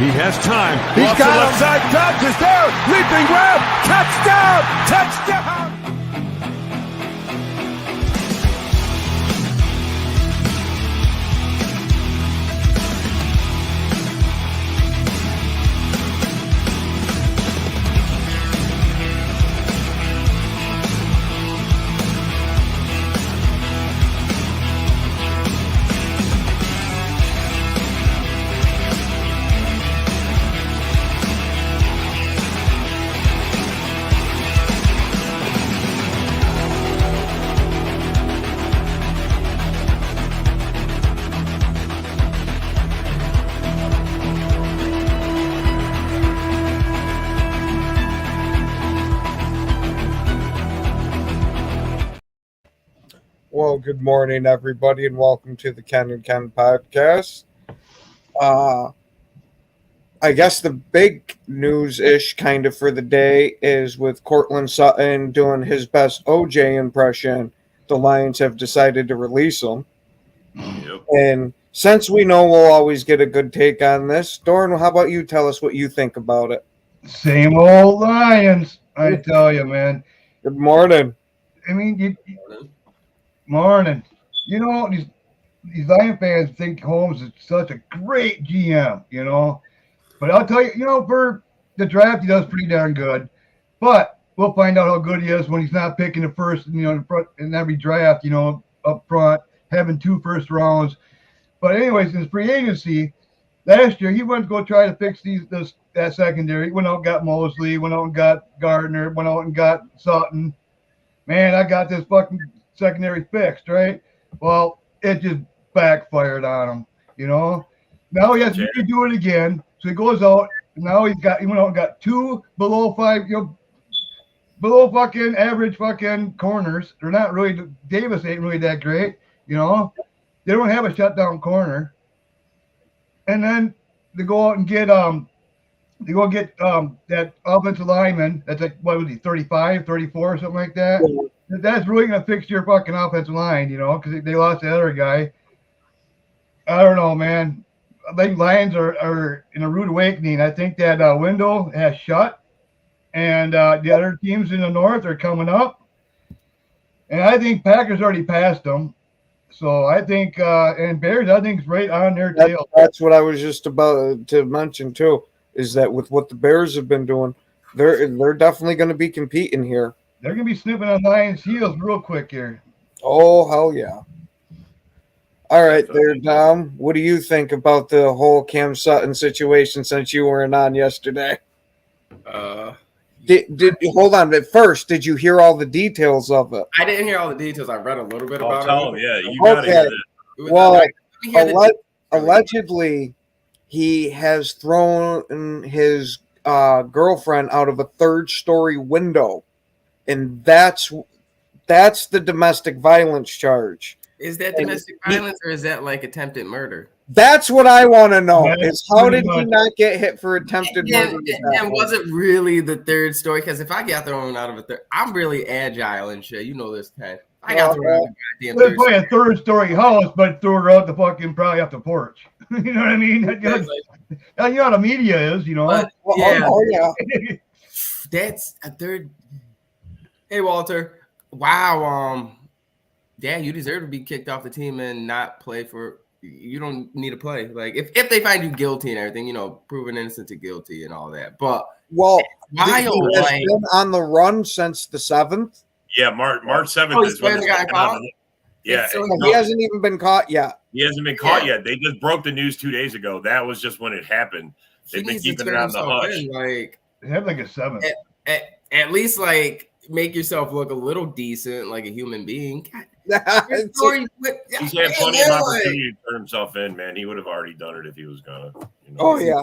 He has time. He's Off got the him. left side. Dobbs is there. Leaping grab. Touchdown. Touchdown. Well, good morning, everybody, and welcome to the Ken and Ken podcast. I guess the big news-ish kind of for the day is with Courtland Sutton doing his best OJ impression. The Lions have decided to release him. Yep. And since we know we'll always get a good take on this, Doran, how about you tell us what you think about it? Same old Lions, I tell you, man. Good morning. I mean, morning. You know, these Lion fans think Holmes is such a great GM, you know. But I'll tell you, for the draft, he does pretty darn good. But we'll find out how good he is when he's not picking the first, in every draft, up front, having 2 first rounds. But anyways, in his free agency, last year, he went to go try to fix that secondary. He went out and got Mosley, went out and got Gardner, went out and got Sutton. Man, I got this fucking secondary fixed, right? Well, it just backfired on him, Now he has to redo it again. So he goes out, and now he went out and got 2 below 5, below fucking average fucking corners. They're not really, Davis ain't really that great, They don't have a shutdown corner. And then they go out and get that offensive lineman that's like, what was he, 35, 34, something like that. That's really going to fix your fucking offensive line, because they lost the other guy. I don't know, man. I think Lions are in a rude awakening. I think that window has shut, and the other teams in the North are coming up. And I think Packers already passed them. So I think, and Bears, I think, is right on their tail. That's what I was just about to mention, too, is that with what the Bears have been doing, they're definitely going to be competing here. They're going to be snipping on Lions' heels real quick here. Oh, hell yeah. All right, there, Dom. What do you think about the whole Cam Sutton situation since you weren't on yesterday? Did hold on. But first, did you hear all the details of it? I didn't hear all the details. I read a little bit about tell it. him, yeah, you gotta hear that. Well, allegedly, he has thrown his girlfriend out of a 3rd-story window, and that's the domestic violence charge. Is that domestic violence or is that like attempted murder? That's what I want to know. Is how did he not get hit for attempted murder? And was it really the 3rd story? Because if I got thrown out of a 3rd, I'm really agile and shit. You know this, Ken. I got thrown out of a goddamn 3rd. Probably a 3rd-story house, but threw her out the fucking probably off the porch. You know what I mean? You know how the media is, But, yeah. Oh, yeah. That's a 3rd. Hey, Walter. Wow. Yeah, you deserve to be kicked off the team and not play for. You don't need to play. Like if they find you guilty and everything, proven innocent to guilty and all that. But he has been on the run since the 7th. Yeah, March 7th is when got caught. Yeah, he hasn't even been caught yet. He hasn't been caught yet. They just broke the news 2 days ago. That was just when it happened. They've been keeping it on the hush. Like they have like a 7th. At least like make yourself look a little decent, like a human being. He's had plenty of opportunity to turn himself in, man. He would have already done it if he was gonna. Oh yeah.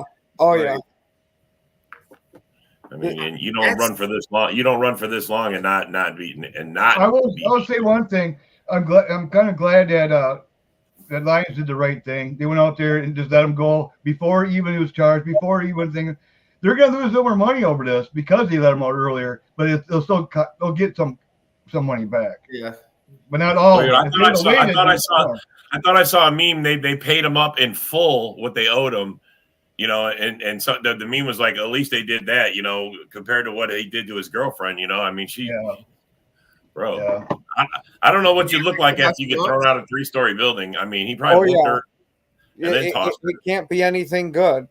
I mean, and you don't run for this long. You don't run for this long and not beaten and not. I will say one thing. I'm kind of glad that that Lions did the right thing. They went out there and just let him go before even he was charged. Before he even thinking they're gonna lose no more money over this because they let him out earlier. But they'll get some money back. Yeah. But not all. I thought I saw a meme. They paid him up in full what they owed him, and so the meme was like, at least they did that, compared to what he did to his girlfriend. I mean, bro, Yeah. I don't know what you look like after you get thrown out of a 3-story building. I mean, he probably whooped her and then tossed her. It can't be anything good.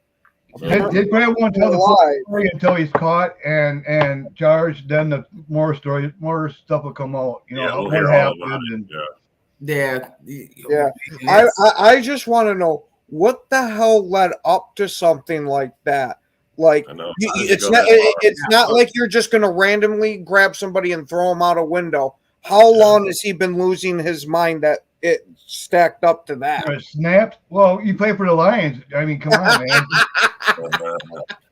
They probably won't tell the full story until he's caught and charged. Then the more stuff will come out. We'll what hear all about happened. it. Yeah. I just want to know what the hell led up to something like that. Like it's not like you're just going to randomly grab somebody and throw them out a window. How long has he been losing his mind that it stacked up to that? Snapped. Well, you play for the Lions. I mean, come on, man.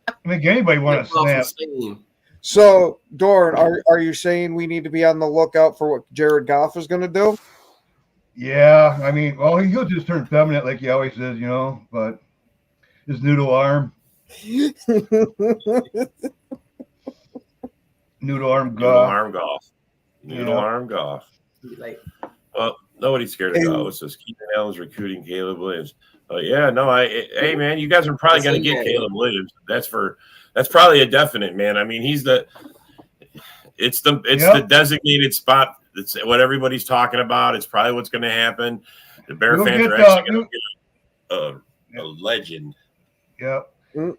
I think anybody want to snap. So, Doran, are you saying we need to be on the lookout for what Jared Goff is going to do? Yeah, I mean, well, he'll just turn feminine like he always says, but his noodle arm. Noodle arm golf. Noodle arm golf. Well, nobody's scared of golf. It's just Keenan Allen's recruiting Caleb Williams. Hey man, you guys are probably going to get Caleb Williams. That's probably a definite, man. I mean, it's the designated spot. It's what everybody's talking about. It's probably what's going to happen. The Bear fans are actually going to get a legend. Yep. You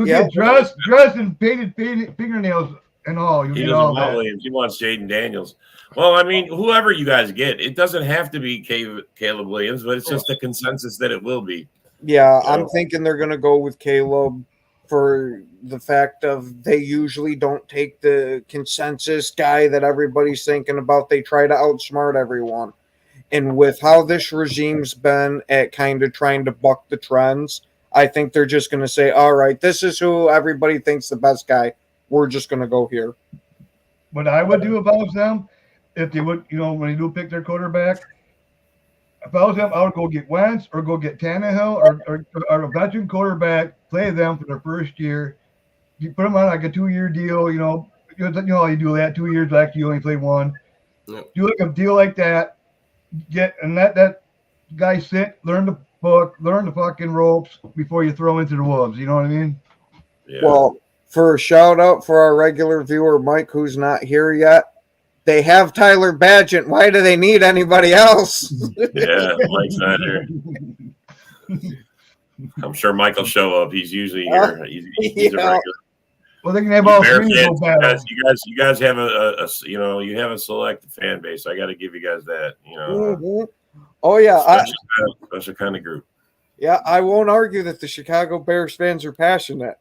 get dressed and painted fingernails and all. He doesn't want Williams. He wants Jaden Daniels. Well, I mean, whoever you guys get, it doesn't have to be Caleb Williams, but it's just a consensus that it will be. Yeah, I'm thinking they're going to go with Caleb for the fact of they usually don't take the consensus guy that everybody's thinking about. They try to outsmart everyone. And with how this regime's been at kind of trying to buck the trends, I think they're just going to say, all right, this is who everybody thinks the best guy. We're just going to go here. What I would do if I was them, if they would, when they do pick their quarterback, if I was them, I would go get Wentz or go get Tannehill or a veteran quarterback, play them for their first year. You put them on like a 2-year deal, you know how you do that, 2 years, like you only play one. Yep. Do like a deal like that, let that guy sit, learn the book, learn the fucking ropes before you throw into the wolves. You know what I mean? Yeah. Well, for a shout out for our regular viewer, Mike, who's not here yet, they have Tyler Badgett. Why do they need anybody else? Yeah, Mike's not here. I'm sure Mike will show up. He's usually here. He's a regular. Well, they can have all three go battle. You guys have you have a select fan base. I got to give you guys that. Mm-hmm. Oh yeah, special kind of group. Yeah, I won't argue that the Chicago Bears fans are passionate.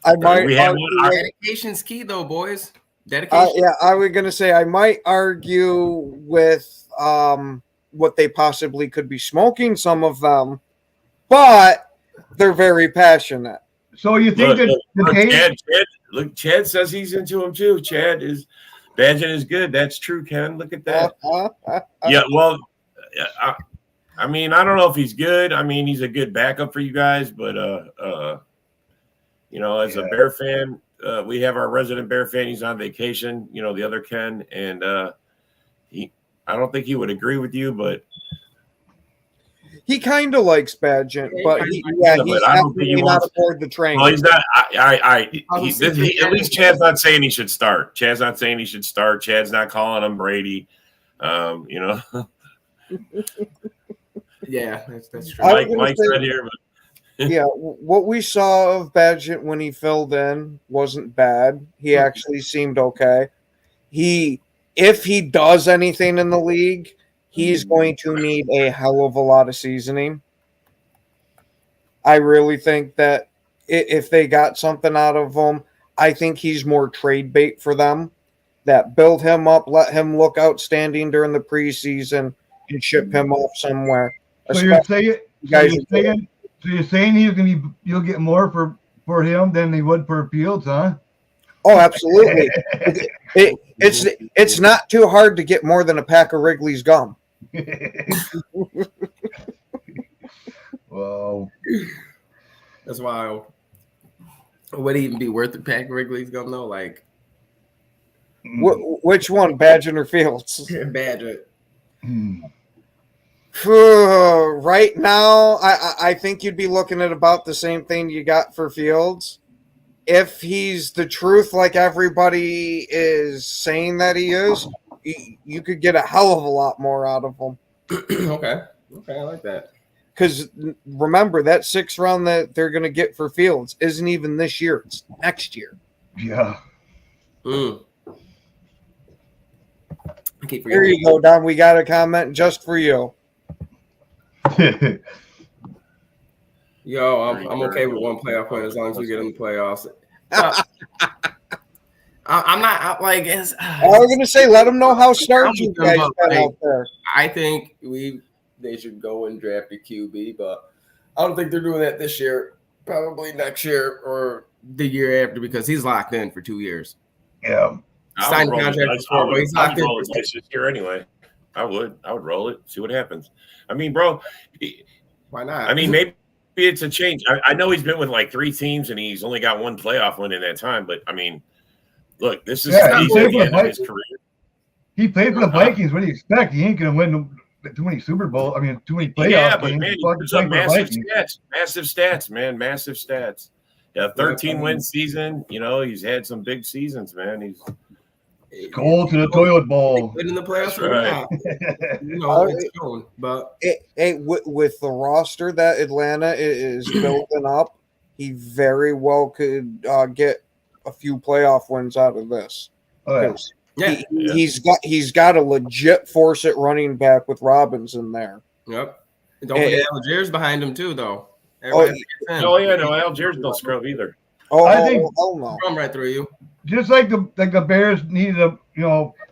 Dedication's key, though, boys. Dedication. I was gonna say I might argue with what they possibly could be smoking, some of them, but they're very passionate. So you think Chad says he's into him too. Badgett is good. That's true, Ken. Look at that. Yeah, well, I mean, I don't know if he's good. I mean, he's a good backup for you guys, but as a Bear fan, we have our resident Bear fan. He's on vacation. The other Ken, and I don't think he would agree with you, but he kind of likes Badgett, but he's definitely not aboard the train. Well, he's not. At least Chad's not saying he should start. Chad's not saying he should start. Chad's not calling him Brady. Yeah, that's true. Mike's not here, but yeah, what we saw of Badgett when he filled in wasn't bad. He actually seemed okay. If he does anything in the league, he's going to need a hell of a lot of seasoning. I really think that if they got something out of him, I think he's more trade bait for them. That build him up, let him look outstanding during the preseason, and ship him off somewhere. So you're saying you'll get more for him than they would for Fields, huh? Oh, absolutely. It's not too hard to get more than a pack of Wrigley's gum. Whoa. That's wild. Would it even be worth the pack of Wrigley's gum though? Like, which one, Badgett or Fields? Badgett. Right now, I think you'd be looking at about the same thing you got for Fields. If he's the truth, like everybody is saying that he is, you could get a hell of a lot more out of him. Okay, I like that. Because remember, that 6th round that they're going to get for Fields isn't even this year; it's next year. Yeah. I keep Here you go, Don. We got a comment just for you. Yo, I'm okay with one playoff win as long as we get in the playoffs. I'm not like. I was going to say, let them know how starts you guys got out there. I think they should go and draft a QB, but I don't think they're doing that this year. Probably next year or the year after because he's locked in for 2 years. Yeah. Signed contract before, but he's locked in this year anyway. I would roll it, see what happens. I mean, bro, why not? I mean, maybe it's a change. I know he's been with like 3 teams and he's only got 1 playoff win in that time, but I mean, look, this is the end of his career. He played for the Vikings. What do you expect? He ain't gonna win too many Super Bowl. I mean, too many playoff Yeah, but games. man, he puts up massive stats, man, massive stats. Yeah, 13-win season. You know, he's had some big seasons, man. He's Goal to the toilet bowl. In the playoffs, right. You know, it's shown, but with the roster that Atlanta is building up, he very well could get a few playoff wins out of this. Yeah, he's got a legit force at running back with Robbins in there. Yep. Don't forget Algiers behind him too, though. Algiers don't scrub either. I think no. Run right through you. Just like the Bears needed to,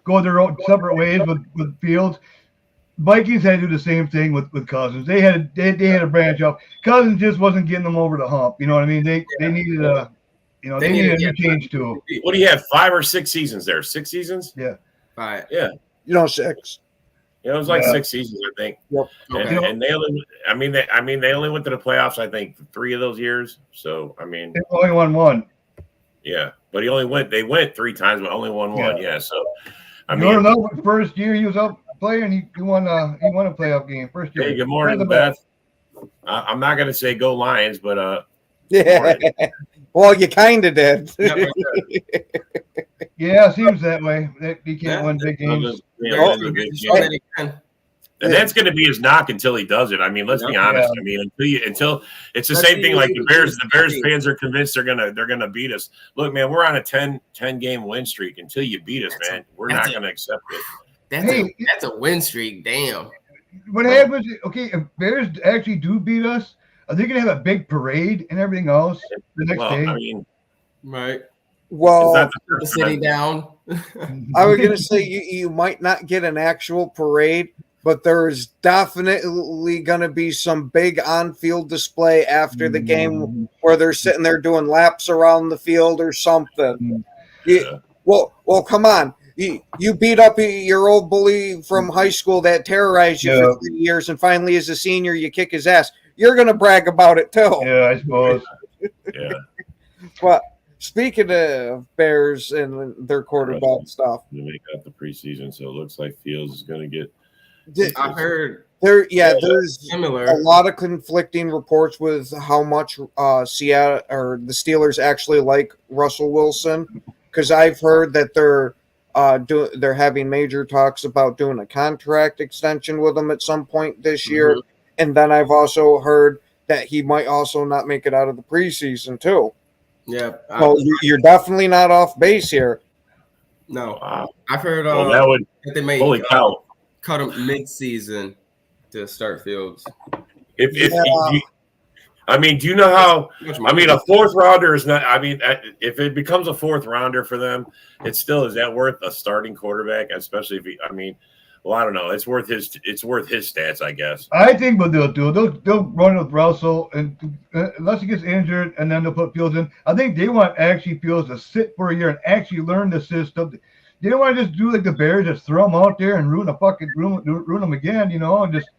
go their own separate ways with Fields. Vikings had to do the same thing with Cousins. They had a branch off. Cousins just wasn't getting them over the hump. You know what I mean? They needed a new change too. What do you have? 5 or 6 seasons there? 6 seasons? Yeah. 5. Yeah. 6. Yeah, it was like 6 seasons, I think. Yep. Okay. And they only, they only went to the playoffs, I think, 3 of those years. So I mean, they only won 1. Yeah, but they went 3 times, but only won 1. Yeah. So I mean, first year he was up playing, he won a playoff game first year. Hey, good morning, Beth. I'm not gonna say go Lions, but yeah. Well, you kind of did. Yeah, it seems that way. He can't win big games. And that's going to be his knock until he does it. I mean, let's be honest. I mean, until it's the same thing. Like the Bears fans are convinced they're gonna beat us. Look, man, we're on a 10 game win streak. Until you beat us, man, we're not going to accept it. That's a win streak. Damn. What happens? Okay, if Bears actually do beat us, are they going to have a big parade and everything else the next day? I mean, right. Well, the city down. I was going to say you might not get an actual parade, but there's definitely going to be some big on-field display after the game where they're sitting there doing laps around the field or something. Yeah. Well, come on. You beat up your old bully from high school that terrorized you for 3 years, and finally as a senior you kick his ass. You're going to brag about it too. Yeah, I suppose. Yeah. But speaking of Bears and their quarterback stuff. They make out the preseason, so it looks like Fields is going to get. I heard there's similar. A lot of conflicting reports with how much Seattle or the Steelers actually like Russell Wilson, because I've heard that they're having major talks about doing a contract extension with him at some point this year, and then I've also heard that he might also not make it out of the preseason too. Yeah, so you're definitely not off base here. No, wow. I've heard that they may holy cow. Cut him mid-season to start Fields. Do you know how? I mean, a 4th rounder is not. I mean, if it becomes a 4th rounder for them, is that worth a starting quarterback? Especially if I don't know. It's worth his stats, I guess. I think what they'll do, they'll run with Russell, and unless he gets injured, and then they'll put Fields in. I think they want actually Fields to sit for a year and actually learn the system. They don't want to just do like the Bears, just throw him out there and ruin him again, and just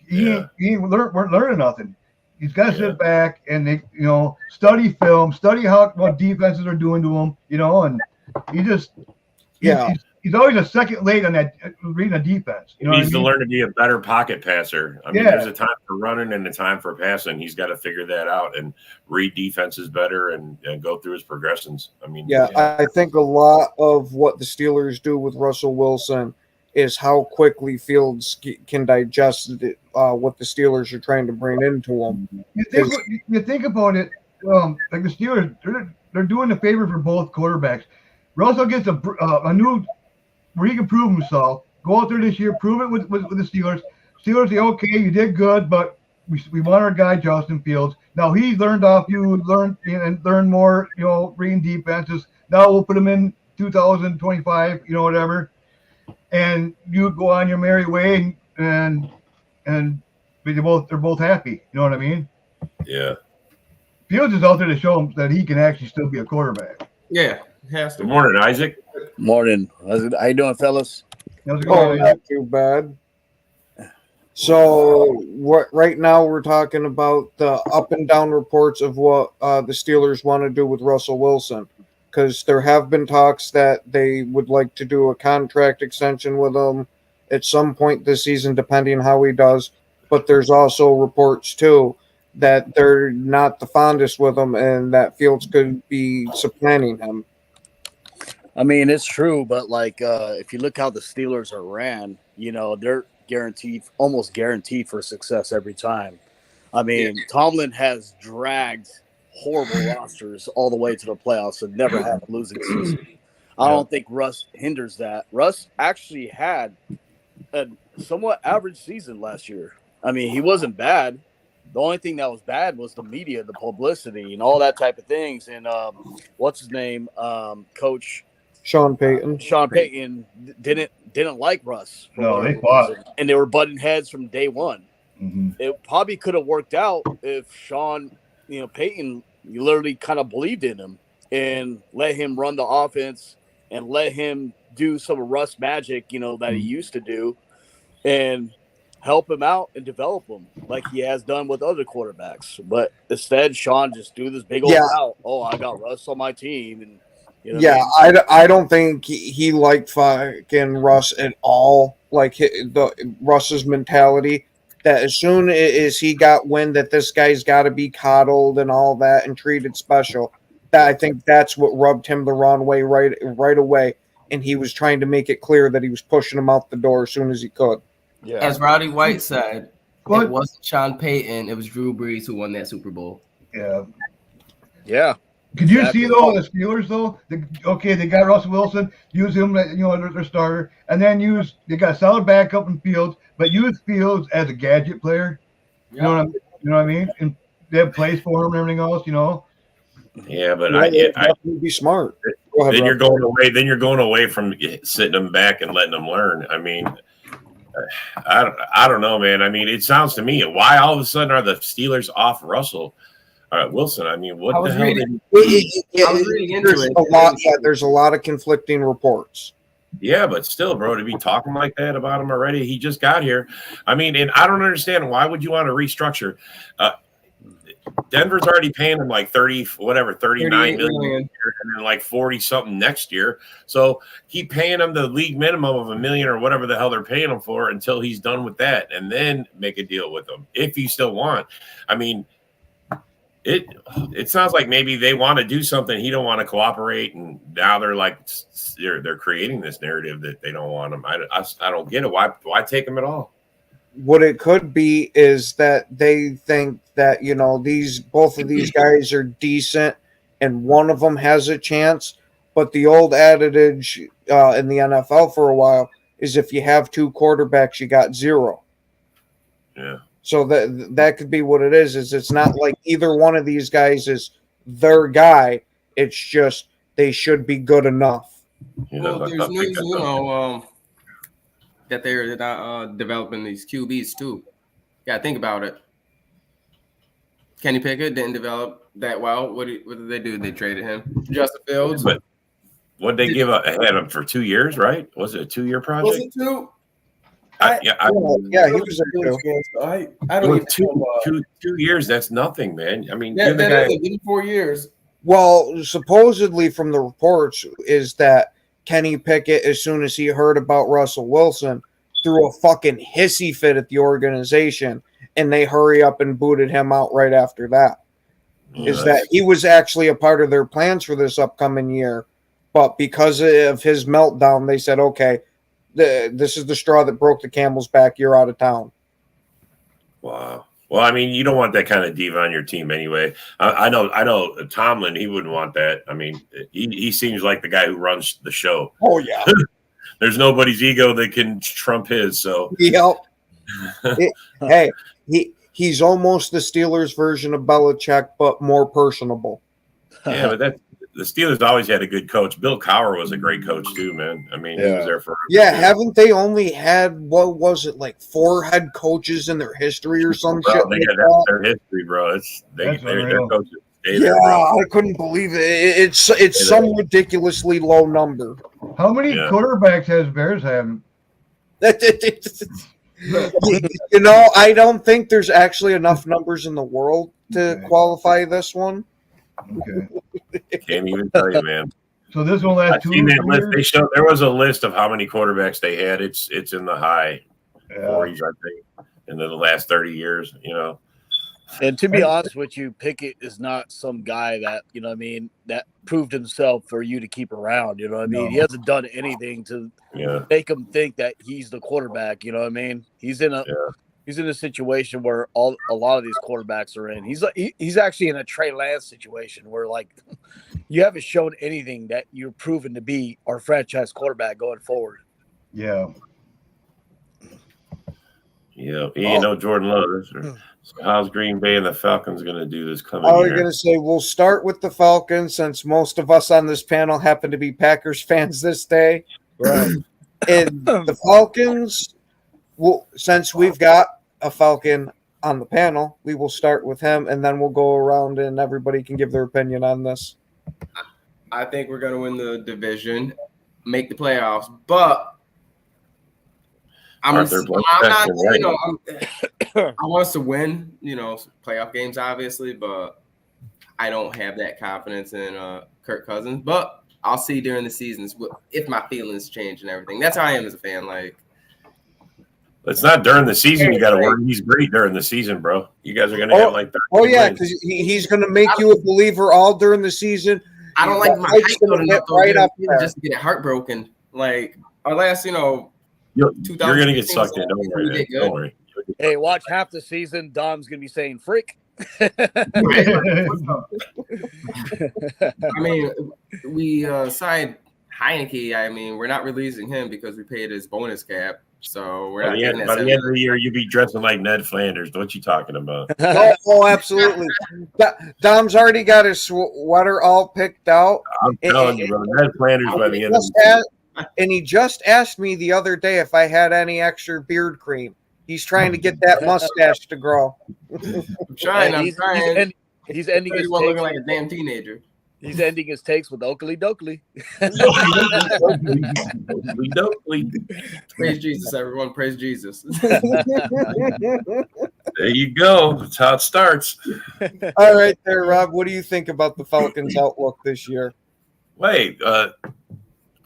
he ain't learning nothing. He's got to sit back and they, study film, study what defenses are doing to him, and he just he's he's always a second late on that reading a defense. He needs to learn to be a better pocket passer. I mean, there's a time for running and a time for passing. He's got to figure that out and read defenses better and go through his progressions. I mean, I think a lot of what the Steelers do with Russell Wilson is how quickly Fields can digest what the Steelers are trying to bring into him. You think about it, like the Steelers, they're doing a favor for both quarterbacks. Russell gets a new where he can prove himself. Go out there this year, prove it with the Steelers. Steelers say, okay, you did good, but we want our guy Justin Fields. Now he's learned off you, learn more, reading defenses. Now we'll put him in 2025, whatever. And you go on your merry way, and they're both happy. You know what I mean? Yeah. Fields is out there to show him that he can actually still be a quarterback. Yeah, has to. Good morning, Isaac. Morning. How you doing, fellas? Not too bad. So right now we're talking about the up and down reports of what the Steelers want to do with Russell Wilson, because there have been talks that they would like to do a contract extension with him at some point this season, depending how he does. But there's also reports too that they're not the fondest with him and that Fields could be supplanting him. I mean, it's true, but if you look how the Steelers are ran, they're almost guaranteed for success every time. I mean, Tomlin has dragged horrible rosters all the way to the playoffs and never had a losing season. I don't think Russ hinders that. Russ actually had a somewhat average season last year. I mean, he wasn't bad. The only thing that was bad was the media, the publicity, and all that type of things. And what's his name? Coach Sean Payton. Sean Payton didn't like Russ. No, they fought, and they were butting heads from day one. Mm-hmm. It probably could have worked out if Sean, Payton, you literally kind of believed in him and let him run the offense and let him do some of Russ magic, that he used to do, and help him out and develop him like he has done with other quarterbacks. But instead, Sean just do this big old out. Oh, I got Russ on my team, and I don't think he liked fucking Russ at all. Like Russ's mentality that as soon as he got wind that this guy's got to be coddled and all that and treated special, that I think that's what rubbed him the wrong way right away. And he was trying to make it clear that he was pushing him out the door as soon as he could. Yeah. As Roddy White said, it wasn't Sean Payton, it was Drew Brees who won that Super Bowl. Yeah. Yeah. Could you see, though, the Steelers, though? They got Russell Wilson, use him, their starter, and then they got a solid backup in Fields, but use Fields as a gadget player. You know what I mean? And they have plays for him and everything else, Yeah, but I would be smart. Then you're going away from sitting them back and letting them learn. I mean, I don't know, man. I mean, it sounds to me, why all of a sudden are the Steelers off Russell Wilson? I mean, what the hell? I was reading into it. There's a lot of conflicting reports. Yeah, but still, bro, to be talking like that about him already, he just got here. I mean, and I don't understand, why would you want to restructure? Denver's already paying him like 39 million and then like 40 something next year. So keep paying him the league minimum of $1 million or whatever the hell they're paying him for until he's done with that, and then make a deal with him if you still want. I mean, it sounds like maybe they want to do something, he don't want to cooperate, and now they're creating this narrative that they don't want him. I don't get it. Why take him at all? What it could be is that they think that both of these guys are decent and one of them has a chance, but the old adage in the NFL for a while is if you have two quarterbacks, you got zero. Yeah. So that could be what it is it's not like either one of these guys is their guy. It's just they should be good enough. Well, there's news, that they're developing these QBs too. Yeah, think about it. Kenny Pickett didn't develop that well. What did they do? They traded him. Justin Fields. But what they give ahead of him for 2 years, right? Was it a 2-year project? Was it 2? He was there too. I don't even 2 years. That's nothing, man. I mean, give him 4 years. Well, supposedly from the reports is that Kenny Pickett, as soon as he heard about Russell Wilson, threw a fucking hissy fit at the organization, and they hurry up and booted him out right after that. Is that he was actually a part of their plans for this upcoming year, but because of his meltdown, they said, okay, this is the straw that broke the camel's back. You're out of town. Wow. Well, I mean, you don't want that kind of diva on your team anyway. I know Tomlin, he wouldn't want that. I mean, he seems like the guy who runs the show. Oh, yeah. There's nobody's ego that can trump his. So, yep. Hey, he's almost the Steelers version of Belichick, but more personable. Yeah, but the Steelers always had a good coach. Bill Cowher was a great coach too, man. I mean, he was there for. Yeah, haven't they only had, what was it, like 4 head coaches in their history or some shit? That's their history, bro. Their coaches. Yeah, I couldn't believe it. It's some ridiculously low number. How many quarterbacks has Bears have? You know, I don't think there's actually enough numbers in the world to qualify this one. Okay. Can't even tell you, man. So this one last 2 years? List. There was a list of how many quarterbacks they had. It's in the high 40s, I think, in the last 30 years, you know. And to be honest with you, Pickett is not some guy that, you know what I mean, that proved himself for you to keep around, you know what I mean? No. He hasn't done anything to make him think that he's the quarterback, you know what I mean? He's in a situation where a lot of these quarterbacks are in. He's actually in a Trey Lance situation where, like, you haven't shown anything that you're proven to be our franchise quarterback going forward. Yeah. Yeah, you know Jordan Love. So how's Green Bay and the Falcons going to do this coming year? I was going to say we'll start with the Falcons since most of us on this panel happen to be Packers fans this day. Right. And the Falcons, since we've got a Falcon on the panel, we will start with him, and then we'll go around and everybody can give their opinion on this. I think we're going to win the division, make the playoffs, but I want us to win, playoff games, obviously, but I don't have that confidence in Kirk Cousins. But I'll see during the seasons if my feelings change and everything. That's how I am as a fan. Like, it's not during the season. You got to worry. He's great during the season, bro. You guys are going to have like 30 yeah, because he's going to make you a believer all during the season. I don't like my hype right up there. Just to get heartbroken. Like our last, You're going to get sucked in. Don't worry, man. Don't worry. Hey, watch half the season. Dom's going to be saying "frick." I mean, we signed Heineke. I mean, we're not releasing him because we paid his bonus cap. So we're not getting that. By the end of the year, you'll be dressing like Ned Flanders. What you talking about? Oh, absolutely. Dom's already got his sweater all picked out. I'm telling you, bro. Ned Flanders by the end of the year. And he just asked me the other day if I had any extra beard cream. He's trying to get that mustache to grow. I'm trying. He's ending his takes looking like a damn teenager. He's ending his takes with Oakley Dokley. Praise Jesus, everyone. Praise Jesus. There you go. That's how it starts. All right there, Rob. What do you think about the Falcons' outlook this year? Wait,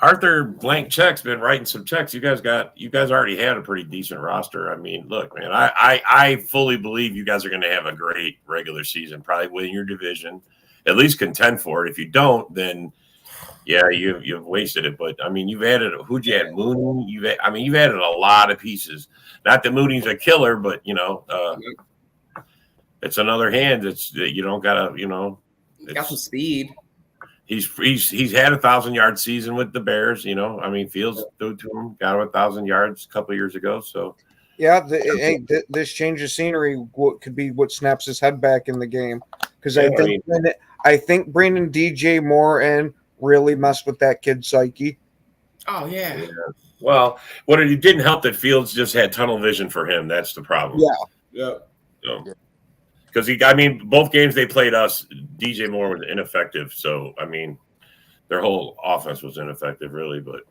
Arthur Blank Check's been writing some checks. You guys already had a pretty decent roster. I mean, look, man, I fully believe you guys are going to have a great regular season, probably win your division, at least contend for it. If you don't, then yeah, you've wasted it. But I mean, you've added who'd you add? Mooney. You've added a lot of pieces. Not that Mooney's a killer, but it's another hand. It's you don't gotta, got some speed. He's had 1,000-yard season with the Bears. I mean, Fields threw to him, got him 1,000 yards a couple of years ago. So yeah, this change of scenery could be what snaps his head back in the game because I think bringing DJ Moore in really messed with that kid's psyche. Oh yeah. Well, it didn't help that Fields just had tunnel vision for him. That's the problem. Yeah. So. Because both games they played us, DJ Moore was ineffective. So, I mean, their whole offense was ineffective, really. But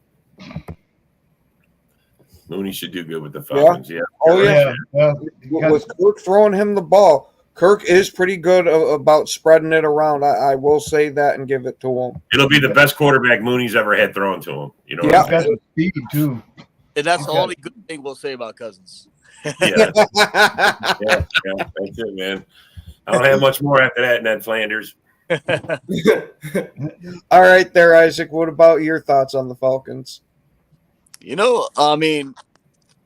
Mooney should do good with the Falcons. Yeah. Oh, yeah. With Kirk throwing him the ball. Kirk is pretty good about spreading it around. I will say that and give it to him. It'll be the best quarterback Mooney's ever had thrown to him. You know, Yeah. He's got some speed too. And that's the only good thing we'll say about Cousins. yeah, that's it, man. I don't have much more after that, Ned Flanders. All right, there, Isaac. What about your thoughts on the Falcons? You know, I mean,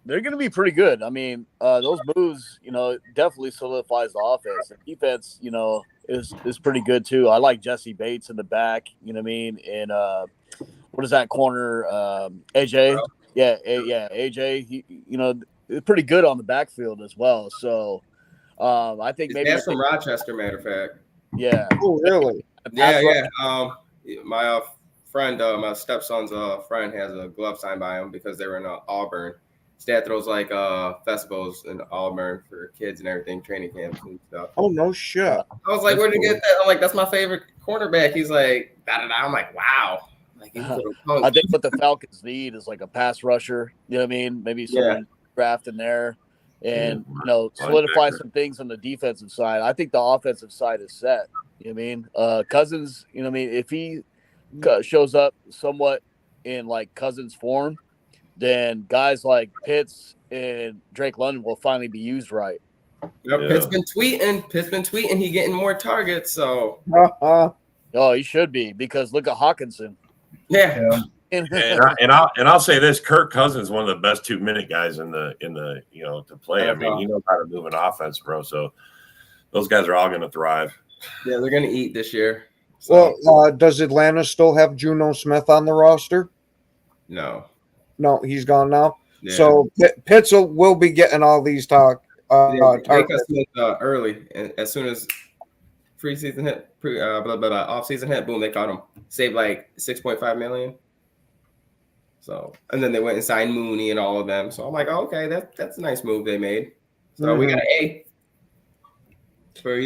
they're going to be pretty good. I mean, those moves, you know, definitely solidifies the offense. The defense, you know, is pretty good too. I like Jesse Bates in the back. You know what I mean? And what is that corner? AJ. Yeah, AJ. He, you know, pretty good on the backfield as well. So I think maybe that's from Rochester, matter of fact. Yeah. Oh, really? Yeah. My friend, my stepson's friend has a glove signed by him because they were in Auburn. His dad throws like festivals in Auburn for kids and everything, training camps and stuff. Oh, no shit. I was like, where'd you get that? I'm like, that's my favorite quarterback. He's like, da-da-da. I'm like, wow. Like, I think what the Falcons need is like a pass rusher. You know what I mean? Maybe someone draft in there and, you know, solidify some things on the defensive side. I think the offensive side is set. You know what I mean? Cousins, you know what I mean? If he shows up somewhat in like Cousins form, then guys like Pitts and Drake London will finally be used right. Yep, yeah. Pitt's been tweeting. He getting more targets. So, oh, he should be because look at Hawkinson. Yeah. And I'll say this: Kirk Cousins is one of the best 2-minute guys in the you know to play. I mean, he knows how to move an offense, bro. So those guys are all going to thrive. Yeah, they're going to eat this year. So. Well, does Atlanta still have Juno Smith on the roster? No, he's gone now. Yeah. So Pitts will be getting all these targets early, and as soon as preseason hit, off season hit, boom, they caught him. Saved like $6.5 million. So, and then they went and signed Mooney and all of them. So I'm like, oh, okay, that's a nice move they made. So we got an A for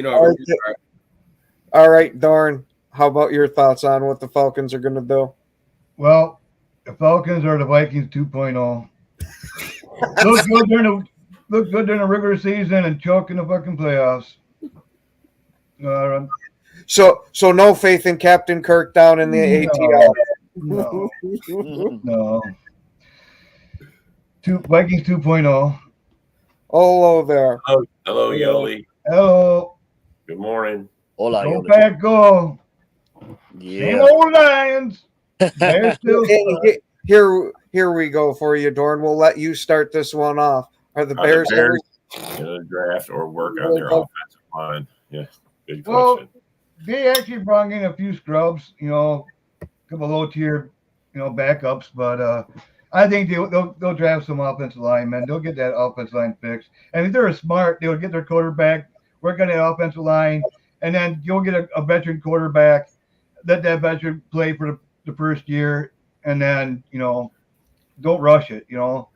All right, Dorn. How about your thoughts on what the Falcons are going to do? Well, the Falcons are the Vikings 2.0. Look good during the regular season and choke in the fucking playoffs. So no faith in Captain Kirk down in the ATL. No. Vikings 2.0. Hello there. Oh, hello, Yoli. Hello. Good morning. Hola, Go back, go. Yeah. Same old Lions. They're still Here we go for you, Dorn. We'll let you start this one off. Are the Bears going to draft or work on their offensive line? Yeah, good question. They actually brought in a few scrubs, you know, a couple low tier, you know, backups, but I think they'll draft some offensive linemen. They'll get that offensive line fixed. And if they're smart, they'll get their quarterback, work on that offensive line, and then you'll get a veteran quarterback, let that veteran play for the first year, and then, you know, don't rush it, you know.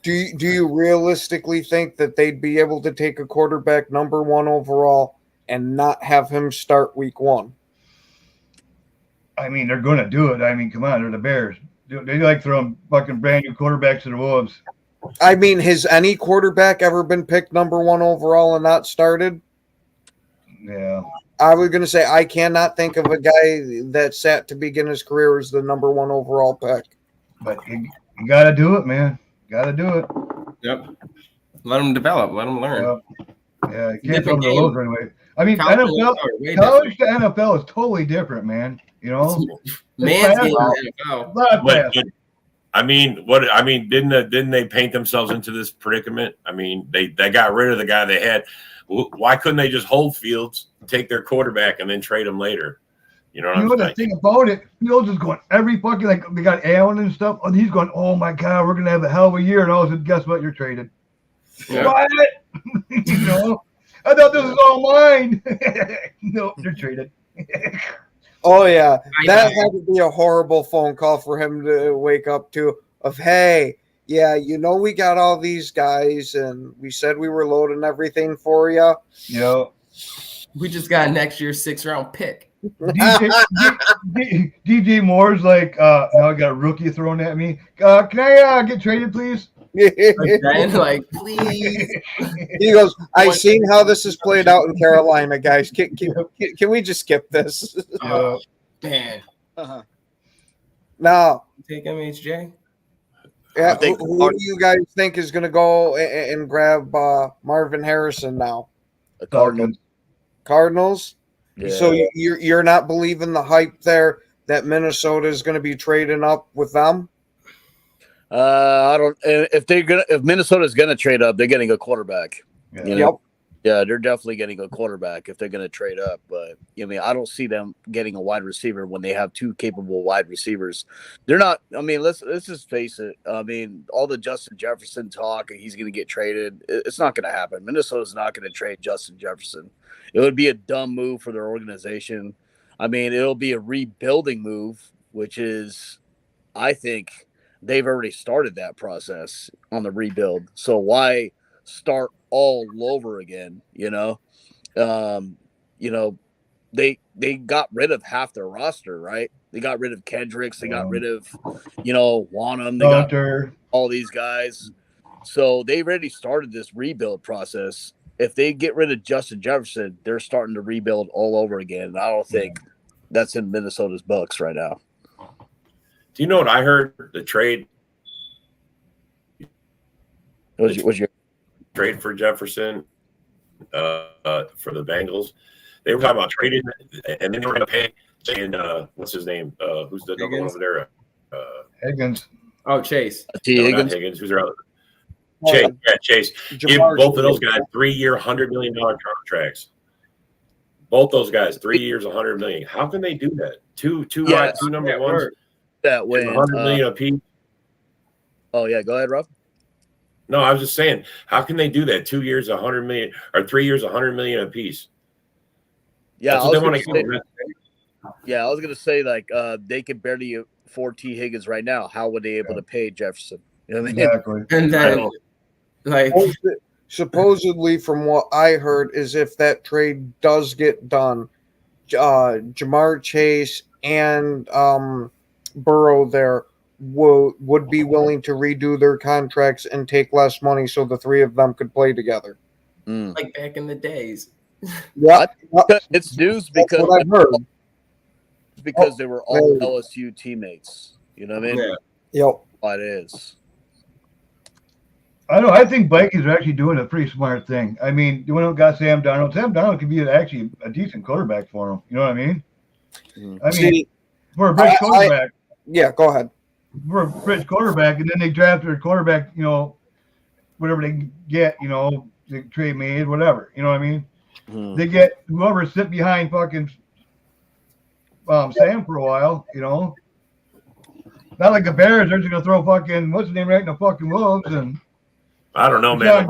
Do you realistically think that they'd be able to take a quarterback number 1 overall and not have him start week 1? I mean, they're going to do it. I mean, come on, they're the Bears. They like throwing fucking brand new quarterbacks to the wolves. I mean, has any quarterback ever been picked number 1 overall and not started? Yeah. I was going to say I cannot think of a guy that sat to begin his career as the number 1 overall pick. But you got to do it, man. Got to do it. Yep. Let them develop. Let them learn. Yeah, you can't throw them the lows right away. I mean, college to NFL is totally different, man. You know, man's game NFL. I mean, didn't they paint themselves into this predicament? I mean, they got rid of the guy they had. Why couldn't they just hold Fields, take their quarterback, and then trade him later? You know the thing about it, Fields is going every fucking, like, they got Allen and stuff, and he's going, oh my God, we're gonna have a hell of a year, and all of a sudden, guess what? You're traded. Yeah. What? You know, I thought this was all mine. No, they're traded. Oh yeah, that had to be a horrible phone call for him to wake up to. Of hey, yeah, you know, we got all these guys, and we said we were loading everything for you. Yeah, we just got next year's 6th-round pick. DJ Moore's like, now I got a rookie thrown at me. Can I get traded, please? Then, like, please. He goes, I've seen how this is played out in Carolina, guys. Can we just skip this? Yeah. Man, Now, take MHJ. yeah, who do you guys think is going to go and grab Marvin Harrison now? The Cardinals. Cardinals? Yeah. So you're not believing the hype there that Minnesota is going to be trading up with them? I don't. If Minnesota's gonna trade up, they're getting a quarterback. Yeah. You know? Yeah, they're definitely getting a quarterback if they're gonna trade up. But I mean, I don't see them getting a wide receiver when they have two capable wide receivers. They're not. I mean, let's just face it. I mean, all the Justin Jefferson talk and he's gonna get traded. It's not gonna happen. Minnesota's not gonna trade Justin Jefferson. It would be a dumb move for their organization. I mean, it'll be a rebuilding move, which is, I think, they've already started that process on the rebuild. So why start all over again? You know, they got rid of half their roster, right? They got rid of Kendricks. They got rid of, Wanham. They got all these guys. So they've already started this rebuild process. If they get rid of Justin Jefferson, they're starting to rebuild all over again. And I don't think that's in Minnesota's books right now. Do you know what I heard? The trade Was your trade for Jefferson for the Bengals? They were talking about trading, and then they were going to pay. And what's his name? Who's the number one over there? Higgins. Oh, Chase. Not Higgins. Who's their other? Chase. Yeah, Chase. Give both of those guys 3-year, $100 million contracts. Both those guys, 3 years, $100 million. How can they do that? Two number ones. That way, $100 million apiece. Oh yeah, go ahead, Rob. No, I was just saying, how can they do that? 2 years, $100 million, or 3 years, $100 million apiece? Yeah, that's what they want to get. Yeah, I was gonna say they could barely afford T. Higgins right now. How would they able to pay Jefferson? You know what I mean? Exactly. And then, supposedly, from what I heard, is if that trade does get done, Jamar Chase and Burrow there would be willing to redo their contracts and take less money so the three of them could play together. Like back in the days. Yeah, it's news because I've heard. Because they were all LSU teammates. You know what I mean? Yeah. Yep. It is. I know. I think Vikings are actually doing a pretty smart thing. I mean, you know, got Sam Darnold. Sam Darnold could be actually a decent quarterback for him. You know what I mean? I mean, for a bridge quarterback. Go ahead. For a bridge quarterback, and then they drafted a quarterback. You know, whatever they get. You know, they trade made, whatever. You know what I mean? They get whoever sit behind fucking Sam for a while. You know, not like the Bears. They're just gonna throw fucking what's his name right in the fucking wolves and. I don't know, man.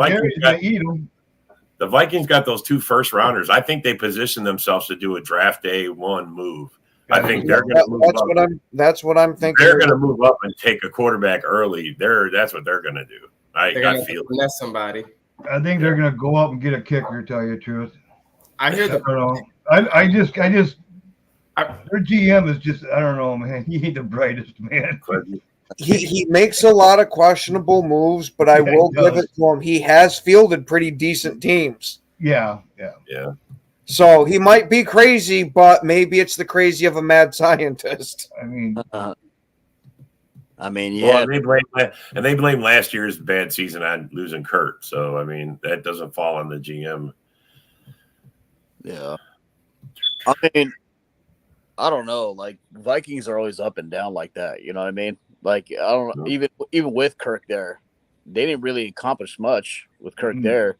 The Vikings got those 2 first-rounders. I think they positioned themselves to do a draft day 1 move. I think they're going to move up. That's what I'm thinking. They're going to move up and take a quarterback early. That's what they're going to do. I feel it. Somebody. I think they're going to go up and get a kicker. Tell you the truth. I hear that. I just. Their GM is just. I don't know, man. He ain't the brightest man. He makes a lot of questionable moves, but I will give it to him. He has fielded pretty decent teams. Yeah. So he might be crazy, but maybe it's the crazy of a mad scientist. I mean, yeah. Well, they blame last year's bad season on losing Kurt. So I mean, that doesn't fall on the GM. Yeah. I mean, I don't know. Like Vikings are always up and down like that. You know what I mean? Like I don't know. Even with Kirk there, they didn't really accomplish much with Kirk there.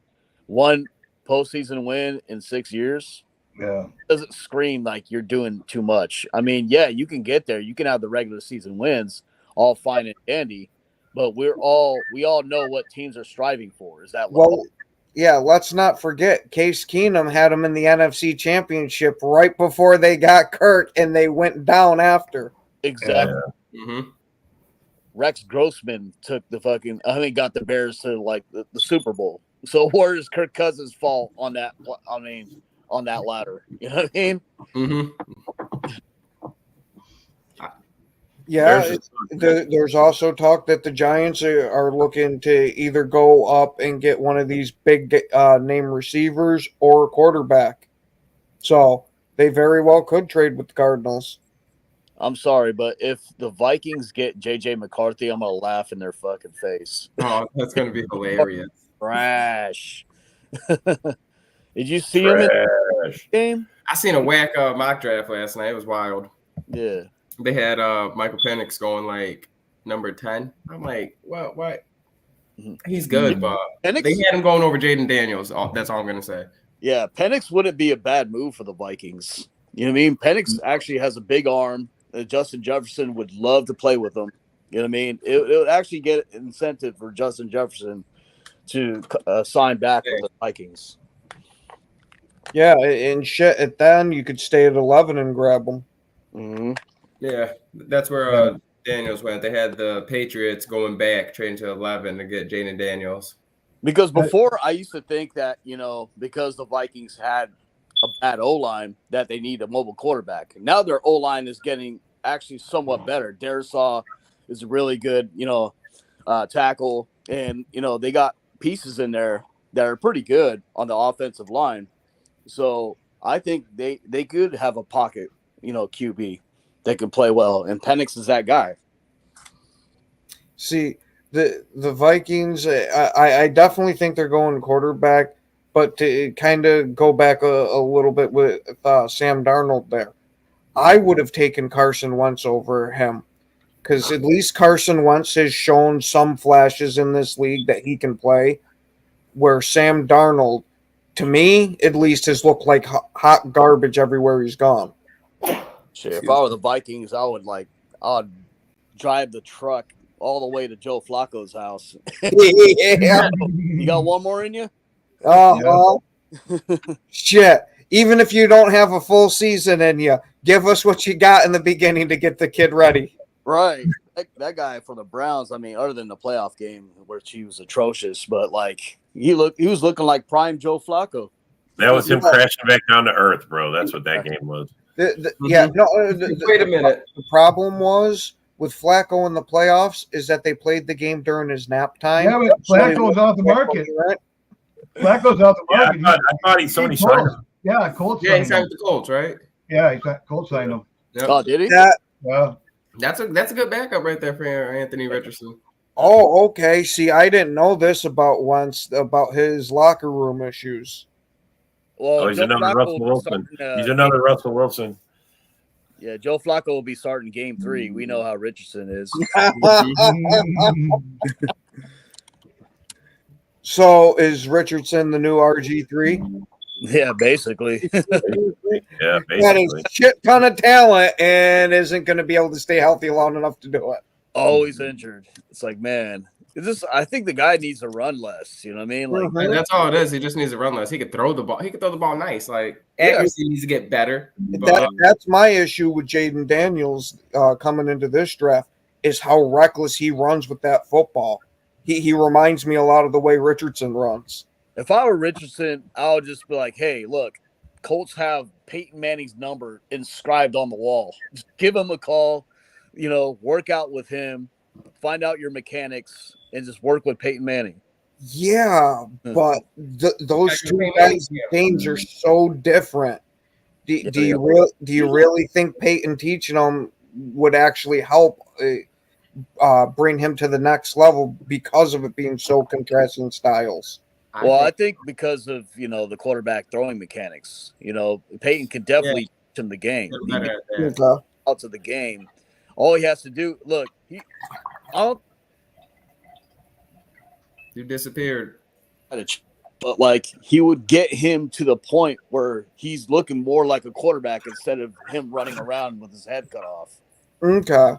1 postseason win in 6 years. Yeah, doesn't scream like you're doing too much. I mean, yeah, you can get there. You can have the regular season wins, all fine and dandy. But we all know what teams are striving for. Is that well? Yeah, let's not forget Case Keenum had them in the NFC Championship right before they got Kurt, and they went down after. Exactly. Mm-hmm. Rex Grossman got the Bears to like the Super Bowl. So where does Kirk Cousins fall on that? I mean, on that ladder. You know what I mean? Mm-hmm. Yeah, there's also talk that the Giants are looking to either go up and get one of these big name receivers or a quarterback. So they very well could trade with the Cardinals. I'm sorry, but if the Vikings get JJ McCarthy, I'm gonna laugh in their fucking face. Oh, that's gonna be hilarious. Trash. Did you see him in the game? I seen a whack mock draft last night. It was wild. Yeah. They had Michael Penix going like number 10. I'm like, what? He's good, but Penix? they had him going over Jaden Daniels. That's all I'm gonna say. Yeah, Penix wouldn't be a bad move for the Vikings. You know what I mean? Penix actually has a big arm. Justin Jefferson would love to play with him. You know what I mean? It would actually get incentive for Justin Jefferson to sign back with the Vikings. Yeah, and shit, at then you could stay at 11 and grab them. Mm-hmm. Yeah, that's where Daniels went. They had the Patriots going back, trading to 11 to get Jaden Daniels. Because before I used to think that, you know, because the Vikings had a bad O-line, that they need a mobile quarterback. Now their O-line is getting actually somewhat better. Darisaw is a really good, you know, tackle. And, you know, they got pieces in there that are pretty good on the offensive line. So I think they could have a pocket, you know, QB that can play well. And Penix is that guy. See, the Vikings, I definitely think they're going quarterback, but to kind of go back a little bit with Sam Darnold there, I would have taken Carson Wentz over him because at least Carson Wentz has shown some flashes in this league that he can play, where Sam Darnold, to me, at least, has looked like hot garbage everywhere he's gone. Shit, if I were the Vikings, I'd drive the truck all the way to Joe Flacco's house. Yeah. You got one more in you? Well, shit. Even if you don't have a full season in you, give us what you got in the beginning to get the kid ready. Right. That guy for the Browns, I mean, other than the playoff game where he was atrocious, but like he was looking like prime Joe Flacco. That was him crashing back down to earth, bro. That's what that game was. Yeah, no. Wait a minute. The problem was with Flacco in the playoffs is that they played the game during his nap time. Yeah, but Flacco's off the market. Flacco's off the market. Yeah, I thought somebody signed him. Yeah, Colts. Yeah, he signed with the Colts, right? Yeah, Colts signed him. Yep. Oh, did he? Yeah. That's a good backup right there for Anthony Richardson. Oh, okay. See, I didn't know this about his locker room issues. Well, He's another Russell Wilson. He's another Russell Wilson. Yeah, Joe Flacco will be starting game 3. We know how Richardson is. So is Richardson the new RG3? Yeah, basically. Yeah, Got a basically. shit ton of talent and isn't going to be able to stay healthy long enough to do it. Always injured. It's like, man, I think the guy needs to run less. You know what I mean? Like, And that's all it is. He just needs to run less. He could throw the ball. He could throw the ball nice. Like accuracy needs to get better. But, That's my issue with Jaden Daniels coming into this draft is how reckless he runs with that football. He reminds me a lot of the way Richardson runs. if I were Richardson, I would just be like, hey, look, Colts have Peyton Manning's number inscribed on the wall. Just give him a call, work out with him, find out your mechanics, and just work with Peyton Manning. Yeah, but those two guys' games are so different. Do you really think Peyton teaching them would actually help bring him to the next level because of it being so contrasting styles? Well, I think because of the quarterback throwing mechanics, Peyton can definitely teach him the game. Out to the game, all he has to do. Look, you disappeared. But he would get him to the point where he's looking more like a quarterback instead of him running around with his head cut off. Okay,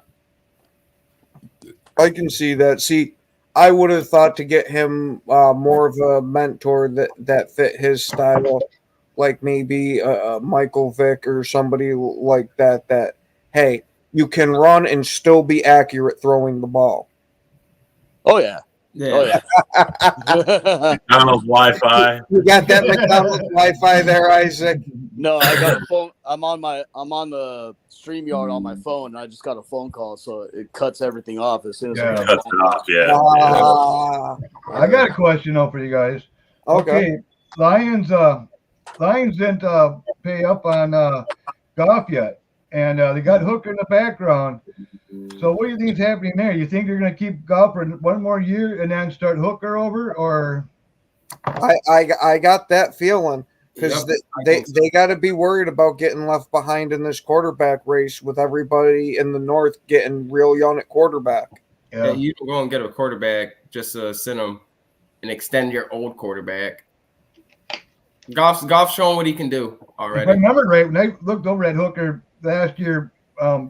I can see that. See, I would have thought to get him more of a mentor that fit his style, like maybe Michael Vick or somebody like that. That hey, you can run and still be accurate throwing the ball. Oh yeah. Yeah. McDonald's Wi-Fi. You got that McDonald's Wi-Fi there, Isaac? No, I got a phone. I'm on the StreamYard on my phone, and I just got a phone call, so it cuts everything off as soon as Yeah. I Cuts it off, yeah. Ah, I got a question though for you guys. okay. Lions didn't pay up on Goff yet, and they got Hooker in the background. So what do you think is happening there? You think they're going to keep Goff for one more year and then start Hooker over, or? I got that feeling because Yep, they got to be worried about getting left behind in this quarterback race with everybody in the North getting real young at quarterback. Yeah, you can go and get a quarterback just to send him and extend your old quarterback. Goff's showing what he can do If already. I remember right, when I looked over at Hooker last year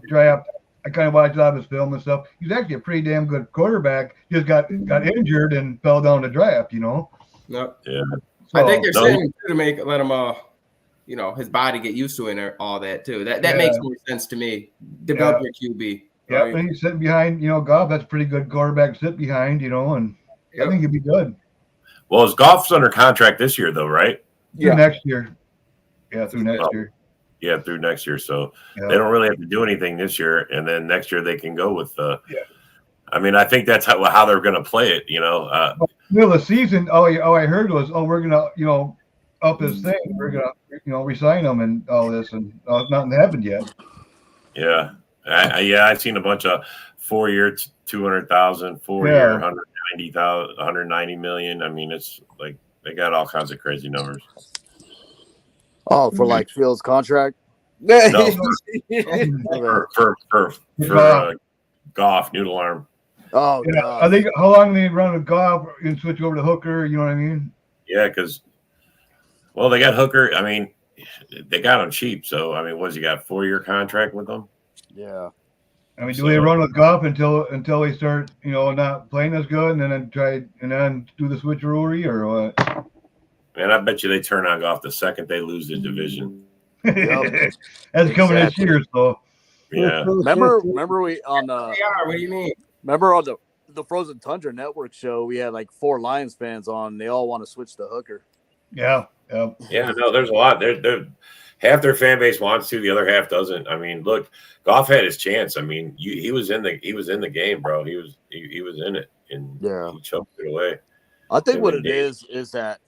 draft, I kind of watched a lot of his film and stuff. He's actually a pretty damn good quarterback. Just got injured and fell down the draft, you know. Yep. Yeah. I think they're No. sending him to let him his body get used to it and all that too. That makes more sense to me. Develop your QB. Yeah, Right? and he's sitting behind, Goff. That's a pretty good quarterback to sit behind, and I think he'd be good. Well, is Goff's under contract this year, though, right? Through next year. Yeah, through next year. Yeah, through next year. So Yeah. they don't really have to do anything this year, and then next year they can go with. I mean, I think that's how they're going to play it. Middle of the season, all I heard was, we're gonna, up his thing. We're gonna, resign him and all this, and nothing happened yet. Yeah, I've seen a bunch of 4-year 200,000, 4-year 190,000, 190 million. I mean, it's like they got all kinds of crazy numbers. Oh, for like Fields' contract? No, for Goff, noodle arm. Oh, Yeah. God. I think how long they run with Goff and switch over to Hooker? You know what I mean? Yeah, because they got Hooker. I mean, they got him cheap. So I mean, what has he got? 4-year contract with them? Yeah. I mean, do they run with Goff until they start, not playing as good, and then do the switcheroo or what? Man, I bet you they turn on Goff the second they lose the division. That's coming this year, so Yeah. Remember we on What do you mean? remember on the Frozen Tundra Network show, we had like 4 Lions fans on. They all want to switch to Hooker. yeah. Yeah, no, there's a lot. They're half their fan base wants to, the other half doesn't. I mean, look, Goff had his chance. I mean, he was in the game, bro. He was in it, and he choked it away. I think what it is that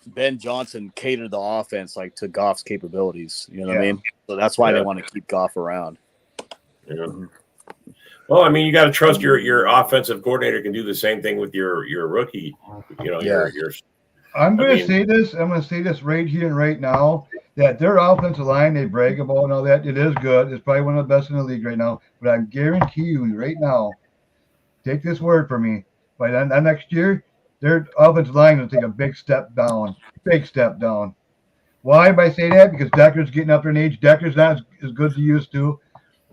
Ben Johnson catered the offense like to Goff's capabilities. You know what I mean? So that's why they want to keep Goff around. Yeah. Well, I mean, you got to trust your offensive coordinator can do the same thing with your rookie. Your I'm going to say this. I'm going to say this right here and right now that their offensive line, they brag about and all that. It is good. It's probably one of the best in the league right now. But I guarantee you right now, take this word from me, by then next year, their offensive line will take a big step down. Big step down. Why? By say that? Because Decker's getting up there in age. Decker's not as good as he used to.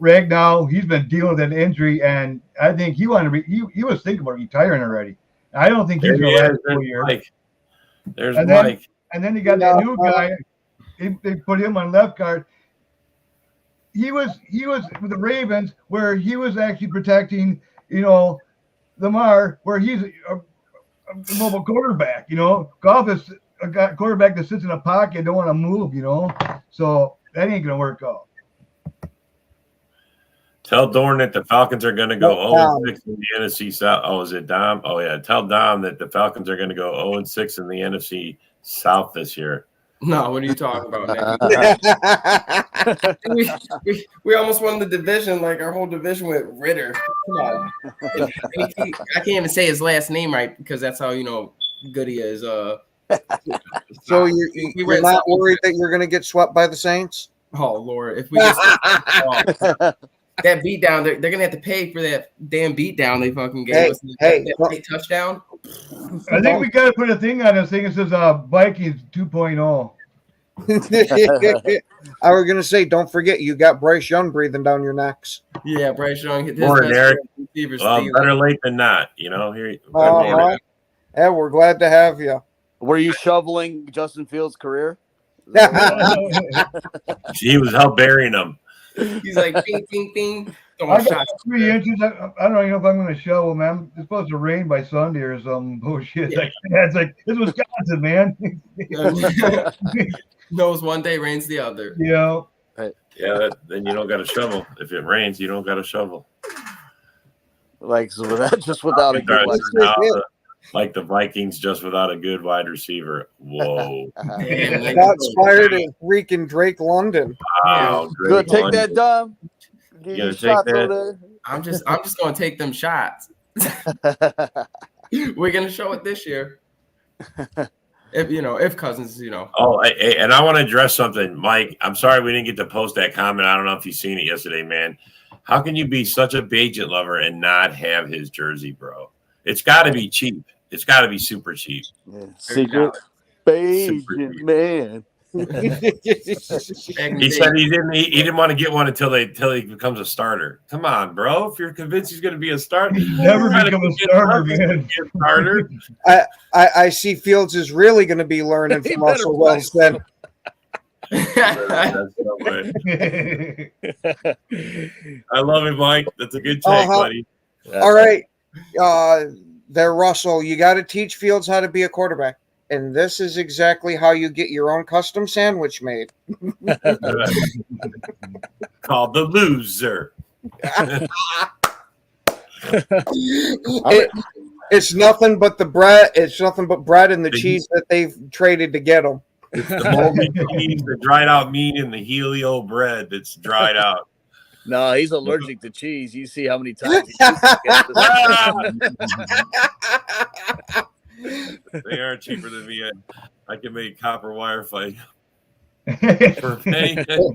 Ragnow, he's been dealing with an injury, and I think he wanted to he was thinking about retiring already. I don't think he's going to last 4 years. There's Mike. And then you got that new guy. They put him on left guard. He was with the Ravens, where he was actually protecting, Lamar, where he's a mobile quarterback. Goff is a quarterback that sits in a pocket, don't want to move. So that ain't gonna work out. Tell Dorn that the Falcons are going to go 0-6 in the NFC South. Oh, is it Dom? Oh, yeah. Tell Dom that the Falcons are going to go 0-6 in the NFC South this year. No, what are you talking about, man? we almost won the division, like our whole division with Ritter. Come on. I can't even say his last name right because that's how good he is. So you're not worried that you're going to get swept by the Saints? Oh Lord, if we just that beat down, they're gonna have to pay for that damn beat down they fucking gave us. That touchdown. I think we got to put a thing on this thing. It says Vikings 2.0. I was gonna say, don't forget you got Bryce Young breathing down your necks. Yeah, Bryce Young hit Morning, Eric. Well, better late than not. Here. Yeah, we're glad to have you. Were you shoveling Justin Fields' career? He was out burying him. He's like, bing, bing, bing. I got 3 inches. I don't even know if I'm going to shovel, man. It's supposed to rain by Sunday or some bullshit. Yeah. It's like it's Wisconsin, man. Knows one day, rains the other. Yeah. Yeah, then you don't got a shovel. If it rains, you don't got a shovel. Like so that just without a good wide receiver. Like the Vikings just without a good wide receiver. Whoa. That's fired at freaking Drake London. Wow. Good, take that, Dom. You gonna take that? I'm just gonna take them shots. We're gonna show it this year. If Cousins, Oh, and I want to address something, Mike. I'm sorry we didn't get to post that comment. I don't know if you've seen it yesterday, man. How can you be such a Bagent lover and not have his jersey, bro? It's got to be cheap. It's got to be super cheap. Yeah. Secret Bagent man. He said he didn't want to get one until he becomes a starter. Come on, bro. If you're convinced he's going to be a starter, never become a starter, man. Starter. I see Fields is really going to be learning from Russell Wilson. I love it, Mike. That's a good take, buddy. All right, there, Russell. You got to teach Fields how to be a quarterback. And this is exactly how you get your own custom sandwich made. Called the loser. It's nothing but the bread. It's nothing but bread and the cheese that they've traded to get them. It's the moldy cheese, the dried out meat, and the helio bread that's dried out. No, he's allergic to cheese. You see how many times They are cheaper than me. I can make copper wire fight for pay. Damn.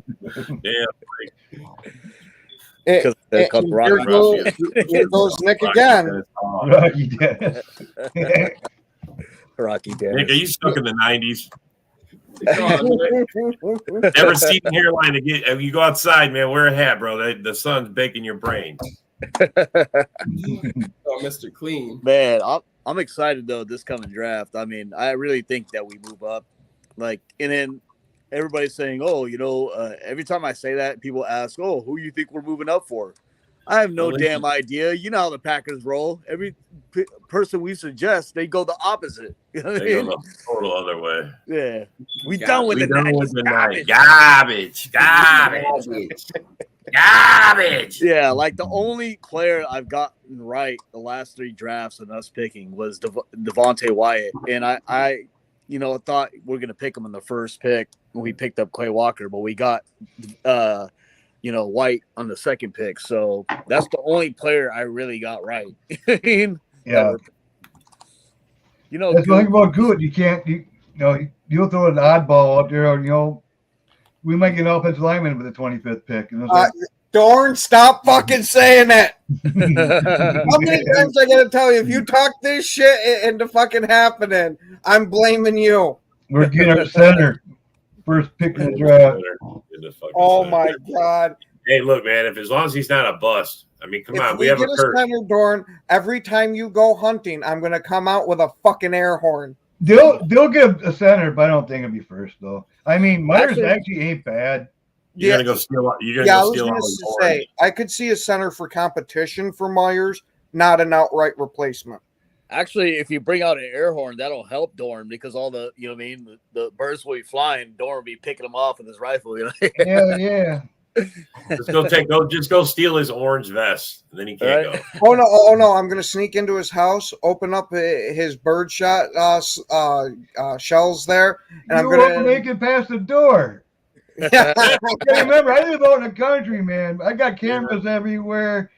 Here goes Nick again. Rocky Dennis. Rocky Dennis. Nick, are you stuck in the 90s? Never seen the hairline again. You go outside, man. Wear a hat, bro. The sun's baking your brain. Oh, Mr. Clean. Man, I'm excited though this coming draft. I mean, I really think that we move up. Like, and then everybody's saying, "Oh, every time I say that, people ask, "Oh, who you think we're moving up for?" I have no damn idea. You know how the Packers roll. Every person we suggest, they go the opposite. You know what I mean? Go the total other way. Yeah, we done with the 90s. Garbage. Yeah, like the only player I've gotten right the last 3 drafts and us picking was Devontae Wyatt, and I thought we're gonna pick him in the first pick when we picked up Clay Walker, but we got White on the second pick, so that's the only player I really got right. I mean, yeah. That's the thing about good. You can't, you'll throw an oddball up there, we might get an offensive lineman with the 25th pick. Dorn, stop fucking saying that. How many times I gotta tell you, if you talk this shit into fucking happening, I'm blaming you. We're getting our center. First pick in the draft. Oh my God. Hey, look, man, as long as he's not a bust. I mean, come on. We have a curse. Center, Dorn, every time you go hunting, I'm going to come out with a fucking air horn. They'll give a center, but I don't think it'll be first, though. I mean, Myers actually ain't bad. You're going to go steal. I was going to say, I could see a center for competition for Myers, not an outright replacement. Actually, if you bring out an air horn, that'll help Dorn because all the, the birds will be flying. Dorn will be picking them off with his rifle. Yeah. Just go steal his orange vest, and then he can't go. Oh no! I'm gonna sneak into his house, open up his birdshot shells there, and I'm gonna make it past the door. Yeah. Remember, I live out in the country, man. I got cameras everywhere.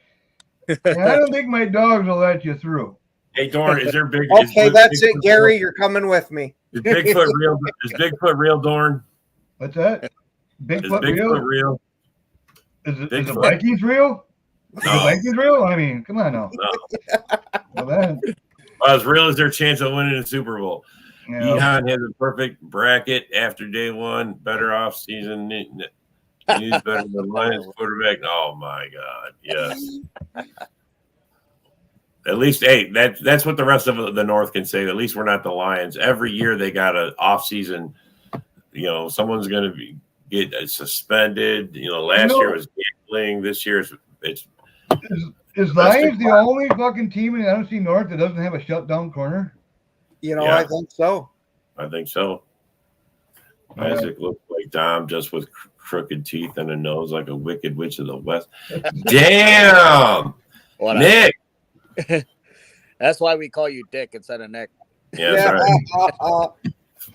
And I don't think my dogs will let you through. Hey, Dorn, is there big? Okay, that's it, Gary. You're coming with me. Is Bigfoot real? Is Bigfoot real, Dorn? What's that? Bigfoot real? Is the Vikings real? No. Is the Vikings real? I mean, come on now. No. As real as their chance of winning the Super Bowl. Yeah. Ehon has a perfect bracket after day one. Better off season. He's better than Lions quarterback. Oh my God! Yes. At least, hey, that's what the rest of the North can say. At least we're not the Lions. Every year they got an off season. Someone's going to get suspended. Last year was gambling. This year it's. Is Lions the only fucking team in the NFC North that doesn't have a shutdown corner? I think so. I think so. Isaac looks like Dom just with crooked teeth and a nose like a wicked witch of the west. Damn, What Nick. That's why we call you Dick instead of Nick. Yeah, that's right.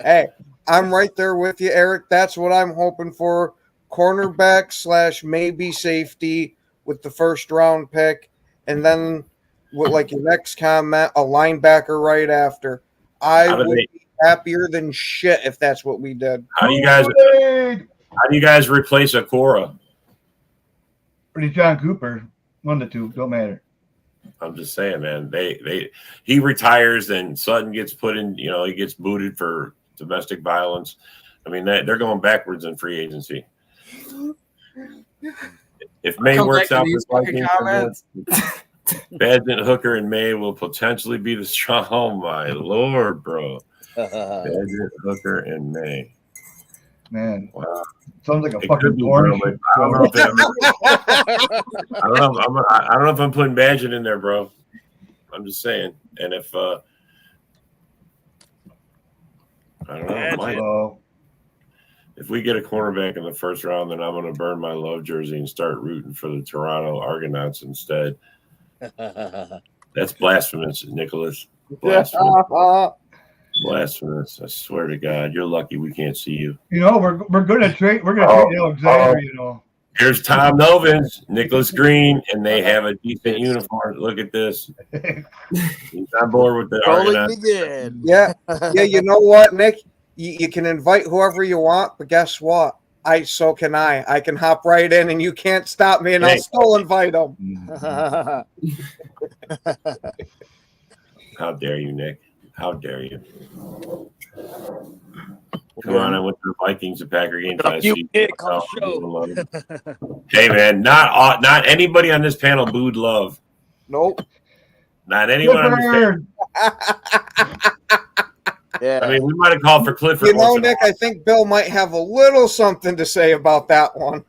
Hey, I'm right there with you, Eric. That's what I'm hoping for. Cornerback / maybe safety with the first round pick, and then with like your next comment, a linebacker right after. I would be happier than shit if that's what we did. How do you guys replace Okora? Pretty John Cooper. One of the two. Don't matter. I'm just saying, man. He retires, then Sutton gets put in. You know, he gets booted for domestic violence. I mean, they're going backwards in free agency. If May works out with comments, Badgett, Hooker, and May will potentially be the strong. Oh my lord, bro! Badgett, Hooker, and May. Man, wow, sounds like a fucking orange. I don't know if I'm putting Badgett in there, bro. I'm just saying. And if I don't know, if we get a cornerback in the first round, then I'm going to burn my love jersey and start rooting for the Toronto Argonauts instead. That's blasphemous, Nicholas. Blasphemous. Blasphemous. I swear to God. You're lucky we can't see you. You know, we're going to trade. We're going to trade Alexander, you know. Here's Tom Novins, Nicholas Green, and they have a decent uniform. Look at this. He's on board with the Argonauts. Yeah. Yeah, you know what, Nick? You can invite whoever you want, but guess what? So can I. I can hop right in, and you can't stop me, and I'll still invite them. How dare you, Nick? How dare you? Come on, I went to the Vikings and Packer game. Hey, man, not anybody on this panel booed Love. Nope. Not anyone on this panel. Yeah. I mean, we might have called for Clifford. You know, Nick, I think Bill might have a little something to say about that one.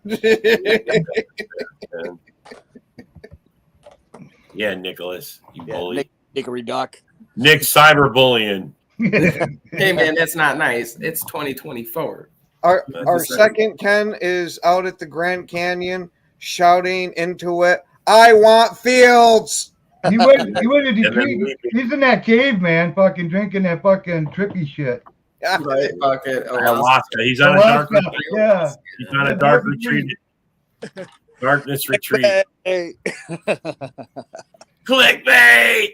Yeah, Nicholas, you bully. Hickory Duck. Nick cyberbullying. Hey, man, that's not nice. It's 2024. Our second Ken is out at the Grand Canyon shouting into it, I want Fields. He went to Detroit. He's in that cave, man, fucking drinking that fucking trippy shit. Right, fucking Alaska. He's on a dark retreat. Yeah. He's on a dark retreat. Darkness retreat. Clickbait.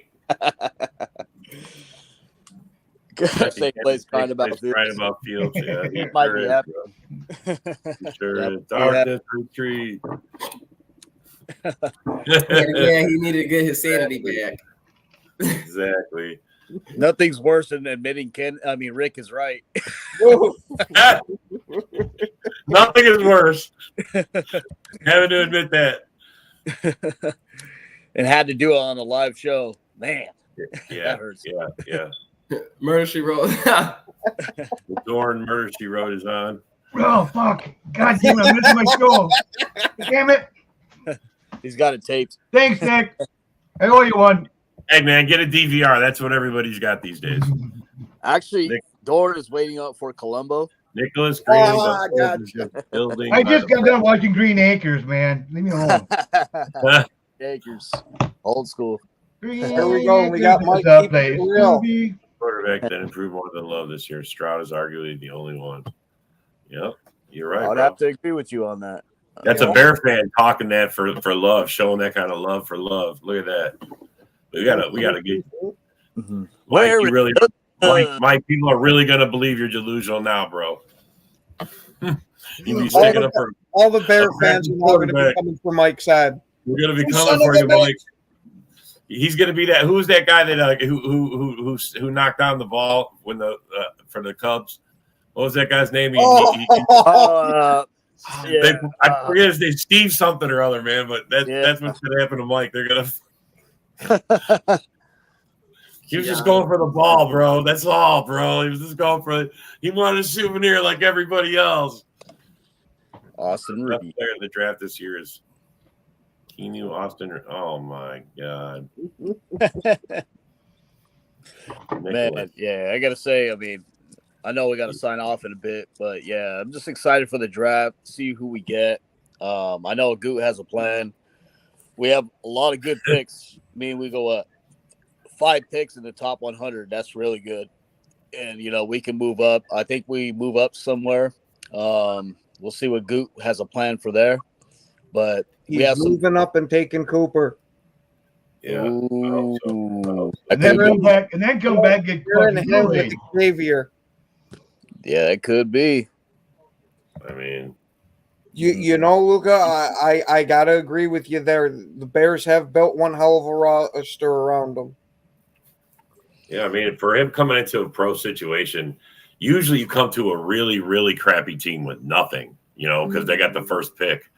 Same place crying about Fields. Right about Fields. Yeah, he might be happy. Sure is. Darkness retreat. Yeah, he needed to get his sanity back. Exactly. Nothing's worse than admitting Rick is right. Nothing is worse. Having to admit that. And had to do it on a live show. Man. Yeah. That hurts. Yeah. Murder She Wrote. The Dorn Murder She Wrote is on. Oh, fuck. God damn it. I'm missing my show. Damn it. He's got it taped. Thanks, Nick. I owe you one. Hey, man, get a DVR. That's what everybody's got these days. Actually, Dorn is waiting up for Columbo. Nicholas Green. I just got done watching Green Acres, man. Leave me alone. Acres. Old school. Here we go. We got Mike. Quarterback that improved more than Love this year. Stroud is arguably the only one. Yep, you're right. I'd have to agree with you on that. That's a Bear fan talking that for Love, showing that kind of love for Love. Look at that. We gotta get. Mm-hmm. Mike, you really, Mike, people are really gonna believe you're delusional now, bro. You be sticking up for all the Bear fans are now going to be coming for Mike's side. We're gonna be coming for you, Mike. He's gonna be that. Who's that guy that who knocked down the ball when for the Cubs? What was that guy's name? I forget his name, Steve something or other, man. But that's what's gonna happen to Mike. They're gonna. He was just going for the ball, bro. That's all, bro. He was just going for it. He wanted a souvenir like everybody else. Austin The Ruby. player in the draft this year is Keanu Austin. Oh my God. Man, yeah, I gotta say, I know we got to sign off in a bit, but yeah, I'm just excited for the draft. See who we get. I know Goot has a plan. We have a lot of good picks. We go 5 picks in the top 100. That's really good. And, we can move up. I think we move up somewhere. We'll see what Goot has a plan for there. But he's moving up and taking Cooper. Yeah. Ooh. And then come back and get with Xavier. Yeah, it could be. I mean, you know, Luca, I gotta agree with you there. The Bears have built one hell of a roster around them. Yeah, I mean, for him coming into a pro situation, usually you come to a really, really crappy team with nothing, because they got the first pick.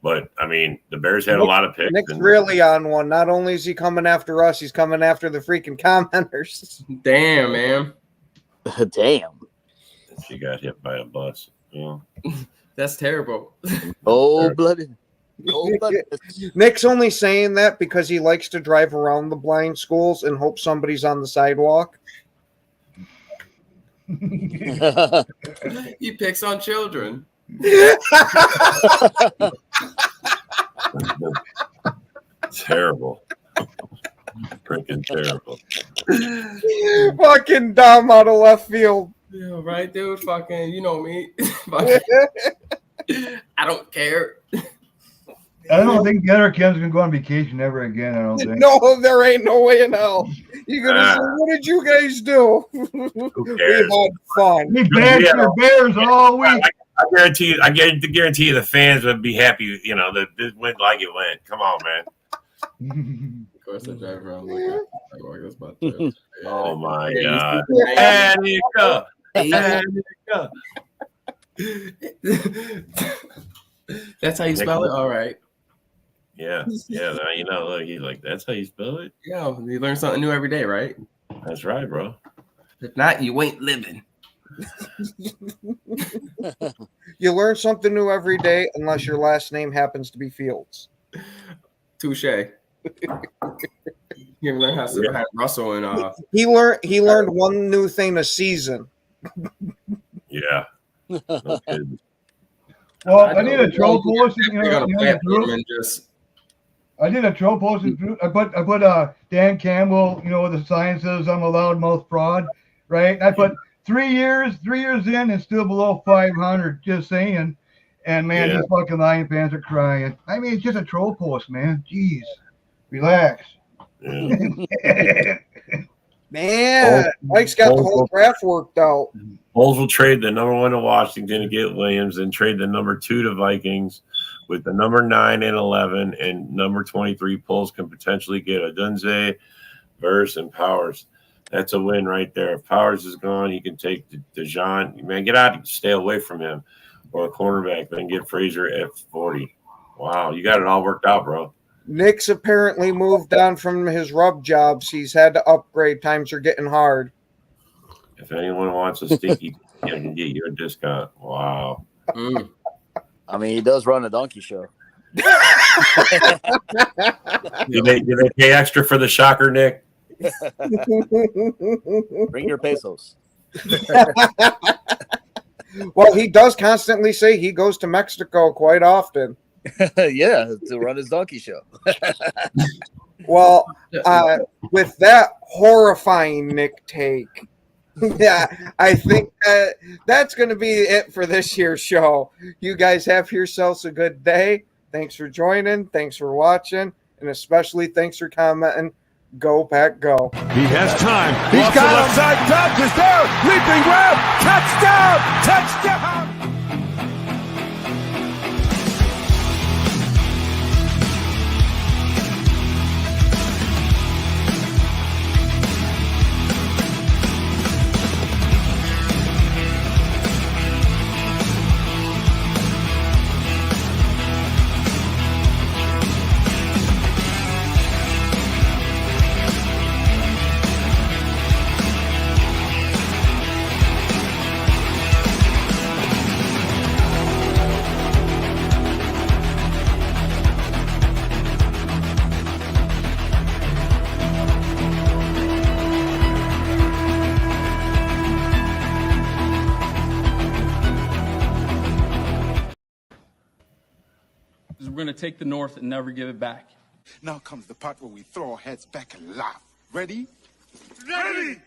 But, I mean, the Bears had a lot of picks. Nick's really on one. Not only is he coming after us, he's coming after the freaking commenters. Damn, man. Damn. She got hit by a bus. That's terrible. Blooded. Nick's only saying that because he likes to drive around the blind schools and hope somebody's on the sidewalk. He picks on children. Terrible. Freaking terrible. Fucking dumb out of left field. Yeah, right, dude. Fucking, you know me. I don't care. I don't think the other kids can go on vacation ever again. I don't think. No, there ain't no way in hell. You're gonna say, what did you guys do? Who cares? We had fun. We bagged your Bears all week. I guarantee you the fans would be happy, that it went like it went. Come on, man. Of course, I drive around looking. Oh my God. Annika. That's how you spell it? All right. Yeah. Now, look, he's like, that's how you spell it? Yeah, you learn something new every day, right? That's right, bro. If not, you ain't living. You learn something new every day unless your last name happens to be Fields. Touche. You learn how to have Russell and he learned one new thing a season. Yeah. No kidding. Well, I did a troll post. I did a troll post. I put Dan Campbell, the sciences, I'm a loudmouth fraud, right? I put 3 years in and still below 500, just saying. And man, these fucking Lion fans are crying. I mean, it's just a troll post, man. Jeez, relax. Yeah. Man, Mike's got the whole draft worked out. Bulls will trade the number 1 to Washington to get Williams, and trade the number 2 to Vikings with the number 9 and 11, and number 23. Bulls can potentially get Odunze, Verse, and Powers. That's a win right there. If Powers is gone, you can take DeJohn. Man, get out, stay away from him, or a cornerback, then get Frazier at 40. Wow, you got it all worked out, bro. Nick's apparently moved on from his rub jobs. He's had to upgrade. Times are getting hard. If anyone wants a stinky, I can get you a discount. Wow. I mean, he does run a donkey show. Do they pay extra for the shocker, Nick? Bring your pesos. Well, he does constantly say he goes to Mexico quite often. Yeah, to run his donkey show. Well, with that horrifying Nick take, yeah, I think that's going to be it for this year's show. You guys have yourselves a good day. Thanks for joining. Thanks for watching. And especially thanks for commenting. Go, Pack, go. He has time. He's got him. Left side touch is there. Leaping grab. Touchdown. Touchdown. to take the North and never give it back. Now comes the part where we throw our heads back and laugh. Ready? Ready!